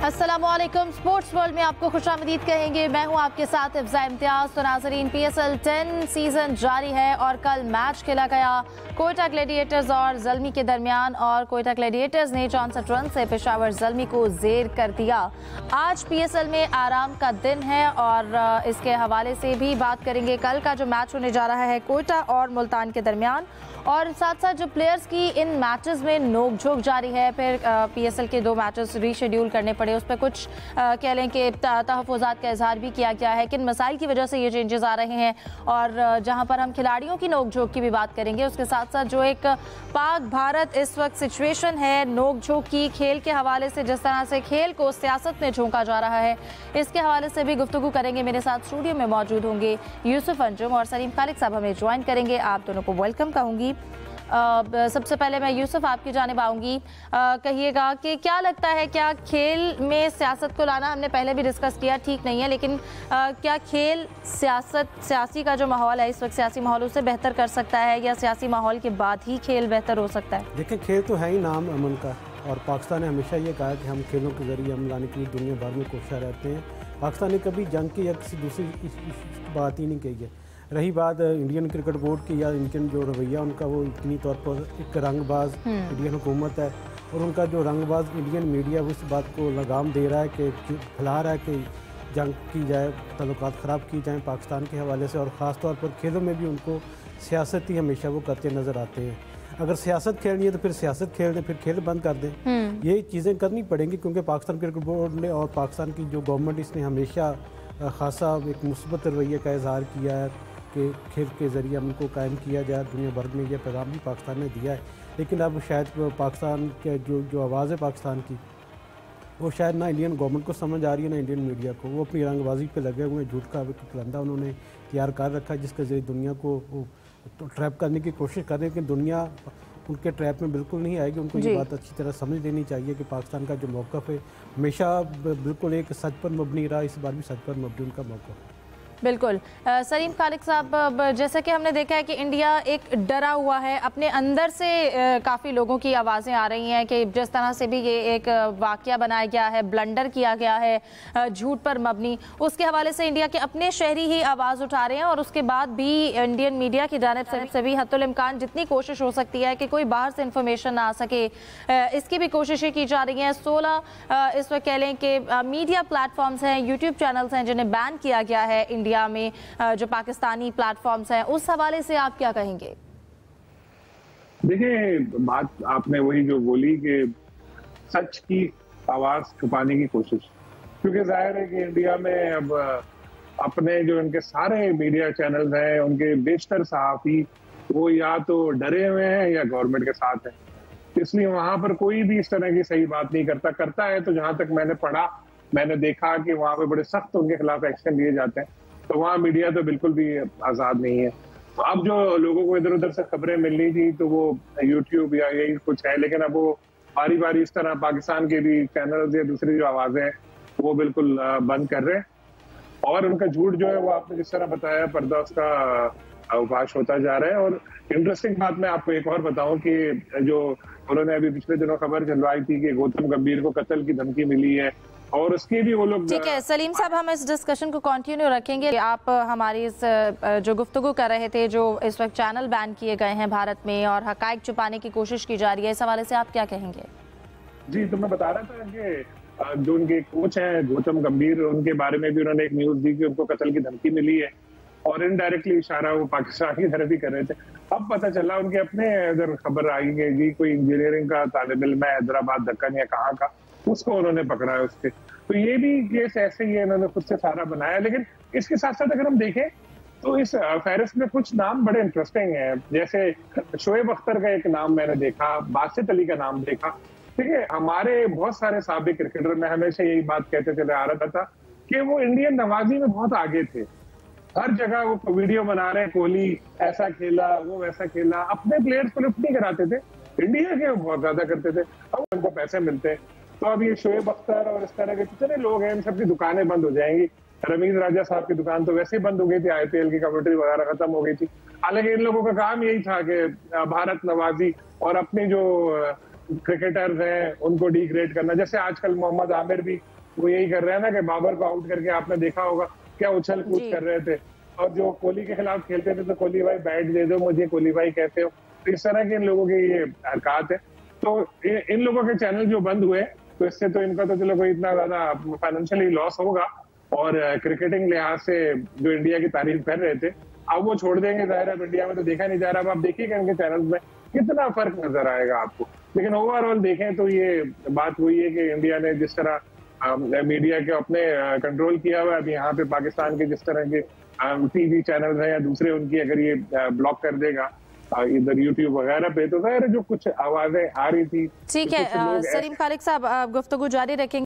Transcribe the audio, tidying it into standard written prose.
अस्सलामुअलैकुम। Sports world में आपको खुशामदीद कहेंगे। मैं हूं आपके साथ इफ्ज़ा इम्तियाज। तो नाज़रीन, PSL 10 सीजन जारी है और कल मैच खेला गया कोयटा ग्लैडिएटर्स और ज़ल्मी के दरमियान, और कोयटा ग्लैडिएटर्स ने 64 रन से पेशावर ज़ल्मी को ज़ेर कर दिया। आज PSL में आराम का दिन है और इसके हवाले से भी बात करेंगे। कल का जो मैच होने जा रहा है कोयटा और मुल्तान के दरमियान, और साथ साथ जो प्लेयर्स की इन मैचेस में नोकझोंक जारी है। फिर PSL के 2 मैचेस रीशेड्यूल करने पड़े, उस पर कुछ कह लें कि तहफ़्फ़ुज़ात का इजहार भी किया गया है, किन मसाइल की वजह से ये चेंजेस आ रहे हैं। और जहां पर हम खिलाड़ियों की नोकझोंक की भी बात करेंगे, उसके साथ साथ जो एक पाक भारत इस वक्त सिचुएशन है नोकझोंक की, खेल के हवाले से जिस तरह से खेल को सियासत में झोंका जा रहा है, इसके हवाले से भी गुफ्तगू करेंगे। मेरे साथ स्टूडियो में मौजूद होंगे यूसुफ अंजुम और सलीम खालिक साहब हमें ज्वाइन करेंगे। आप दोनों को वेलकम कहूँगी। सबसे पहले मैं यूसुफ आपकी जानिब आऊँगी। कहिएगा कि क्या लगता है, क्या खेल में सियासत को लाना, हमने पहले भी डिस्कस किया, ठीक नहीं है, लेकिन क्या खेल सियासी का जो माहौल है इस वक्त, सियासी माहौल उसे बेहतर कर सकता है, या सियासी माहौल के बाद ही खेल बेहतर हो सकता है? देखिए, खेल तो है ही नाम अमन का, और पाकिस्तान ने हमेशा ये कहा कि हम खेलों के ज़रिए अमन लाने के लिए दुनिया भर में कोशिश रहते हैं। पाकिस्तान ने कभी जंग की या किसी दूसरी बात ही नहीं कही है। रही बात इंडियन क्रिकेट बोर्ड की या इनके जो रवैया उनका, वो इतनी तौर पर एक रंगबाज इंडियन हुकूमत है, और उनका जो रंगबाज इंडियन मीडिया उस बात को लगाम दे रहा है कि फैला रहा है कि जंग की जाए, ताल्लुकात ख़राब की जाए पाकिस्तान के हवाले से, और ख़ास तौर पर खेलों में भी उनको सियासत ही हमेशा वो करते नज़र आते हैं। अगर सियासत खेलनी है तो फिर सियासत खेल दें, फिर खेल बंद कर दें। ये चीज़ें करनी पड़ेंगी, क्योंकि पाकिस्तान क्रिकेट बोर्ड ने और पाकिस्तान की जो गवर्नमेंट, इसने हमेशा खासा एक मुस्बत रवैये का इजहार किया है कि खेल के ज़रिए उनको कायम किया जाए। दुनिया भर में यह पैगाम भी पाकिस्तान ने दिया है, लेकिन अब शायद पाकिस्तान के जो आवाज़ है पाकिस्तान की, वो शायद ना इंडियन गवर्नमेंट को समझ आ रही है ना इंडियन मीडिया को। वो अपनी रंगबाजी पे लगे हुए हैं, झूठ का धंधा उन्होंने तैयार कर रखा है, जिसके ज़रिए दुनिया को तो ट्रैप करने की कोशिश कर रहे हैं, कि दुनिया उनके ट्रैप में बिल्कुल नहीं आएगी। उनको ये बात अच्छी तरह समझ लेनी चाहिए कि पाकिस्तान का जो मौक़िफ़ है हमेशा बिल्कुल एक सच पर मबनी रहा, इस बार भी सच पर मबनी उनका मौक़िफ़ है। बिल्कुल। सलीम खालिक साहब, जैसा कि हमने देखा है कि इंडिया एक डरा हुआ है, अपने अंदर से काफ़ी लोगों की आवाज़ें आ रही हैं कि जिस तरह से भी ये एक वाक़या बनाया गया है, ब्लंडर किया गया है, झूठ पर मबनी, उसके हवाले से इंडिया के अपने शहरी ही आवाज़ उठा रहे हैं। और उसके बाद भी इंडियन मीडिया की जानिब से भी हद्दुल इम्कान जितनी कोशिश हो सकती है कि कोई बाहर से इंफॉर्मेशन ना आ सके, इसकी भी कोशिशें की जा रही हैं। 16 इस वक्त कह लें कि मीडिया प्लेटफॉर्म्स हैं, यूट्यूब चैनल्स हैं जिन्हें बैन किया गया है इंडिया में, जो पाकिस्तानी प्लेटफॉर्म्स हैं, उस हवाले से आप क्या कहेंगे? देखिए, बात आपने वही जो बोली कि सच की आवाज छुपाने की कोशिश, क्योंकि जाहिर है कि इंडिया में अब अपने जो इनके सारे मीडिया चैनल्स हैं, उनके बेशतर सहाफी वो या तो डरे हुए हैं या गवर्नमेंट के साथ हैं, इसलिए वहां पर कोई भी इस तरह की सही बात नहीं करता है। तो जहां तक मैंने पढ़ा, मैंने देखा कि वहां पे बड़े सख्त उनके खिलाफ एक्शन लिए जाते हैं। तो वहाँ मीडिया तो बिल्कुल भी आज़ाद नहीं है। तो अब जो लोगों को इधर उधर से खबरें मिलनी थी तो वो यूट्यूब या यही कुछ है, लेकिन अब वो बारी बारी इस तरह पाकिस्तान के भी चैनल्स या दूसरी जो आवाज़ें हैं वो बिल्कुल बंद कर रहे हैं, और उनका झूठ जो है वो आपने जिस तरह बताया, पर्दा उसका अवकाश होता जा रहा है। और इंटरेस्टिंग बात मैं आपको एक और बताऊं कि जो उन्होंने अभी पिछले दिनों खबर चलवाई थी कि गौतम गंभीर को कत्ल की धमकी मिली है, और उसकी भी वो लोग। ठीक है सलीम साहब, हम इस डिस्कशन को कंटिन्यू रखेंगे। आप हमारी इस जो गुफ्तगू कर रहे थे, जो इस वक्त चैनल बैन किए गए हैं भारत में और हकायक छुपाने की कोशिश की जा रही है, इस हवाले से आप क्या कहेंगे? जी, तो मैं बता रहा था कि जो उनके कोच हैं गौतम गंभीर, उनके बारे में भी उन्होंने एक न्यूज दी कि उनको कत्ल की धमकी मिली है, और इनडायरेक्टली इशारा वो पाकिस्तान की तरफ ही कर रहे थे। अब पता चला उनके अपने इधर खबर आई कि जी कोई इंजीनियरिंग का तालिब इल्म है हैदराबाद दक्कन या कहाँ का, उसको उन्होंने पकड़ा है उसके। तो ये भी केस ऐसे ही है, इन्होंने खुद से सारा बनाया। लेकिन इसके साथ साथ अगर हम देखें तो इस फहरिस्त में कुछ नाम बड़े इंटरेस्टिंग हैं, जैसे शोएब अख्तर का एक नाम मैंने देखा, बासित अली का नाम देखा। ठीक है, हमारे बहुत सारे साबिक क्रिकेटर, मैं हमेशा यही बात कहते चले आ रहा था कि वो इंडियन नवाजी में बहुत आगे थे। हर जगह वो वीडियो बना रहे हैं, कोहली ऐसा खेला, वो वैसा खेला, अपने प्लेयर्स को लिफ्ट नहीं कराते थे, इंडिया के बहुत ज्यादा करते थे। अब उनको पैसे मिलते हैं। तो अब ये शोएब अख्तर और इस तरह के कितने लोग हैं, इन सबकी दुकानें बंद हो जाएंगी। रमीज राजा साहब की दुकान तो वैसे ही बंद हो गई थी, IPL की कमेंट्री वगैरह खत्म हो गई थी। हालांकि इन लोगों का काम यही था कि भारत नवाजी और अपनी जो क्रिकेटर्स हैं उनको डिग्रेड करना, जैसे आजकल मोहम्मद आमिर भी वो यही कर रहे हैं ना कि बाबर को आउट करके आपने देखा होगा क्या उछल कूद कर रहे थे, और जो कोहली के खिलाफ खेलते थे तो कोहली भाई बैट दे दो मुझे, कोहली भाई कहते हो। तो इस तरह के इन लोगों की ये हरकत है। तो इन लोगों के चैनल जो बंद हुए तो इससे तो इनका तो चलो कोई इतना ज्यादा फाइनेंशियली लॉस होगा, और क्रिकेटिंग लिहाज से जो इंडिया की तारीफ कर रहे थे अब वो छोड़ देंगे, जाहिर है इंडिया में तो देखा नहीं जा रहा। अब आप देखिएगा इनके चैनल में कितना फर्क नजर आएगा आपको। लेकिन ओवरऑल देखें तो ये बात हुई है कि इंडिया ने जिस तरह मीडिया के अपने कंट्रोल किया हुआ है, अब यहाँ पे पाकिस्तान के जिस तरह के टीवी चैनल है या दूसरे उनकी अगर ये ब्लॉक कर देगा इधर यूट्यूब वगैरह पे, तो जाहिर है जो कुछ आवाजें आ रही थी। ठीक है सलीम खालिक साहब, गुफ्तगू जारी रखेंगे।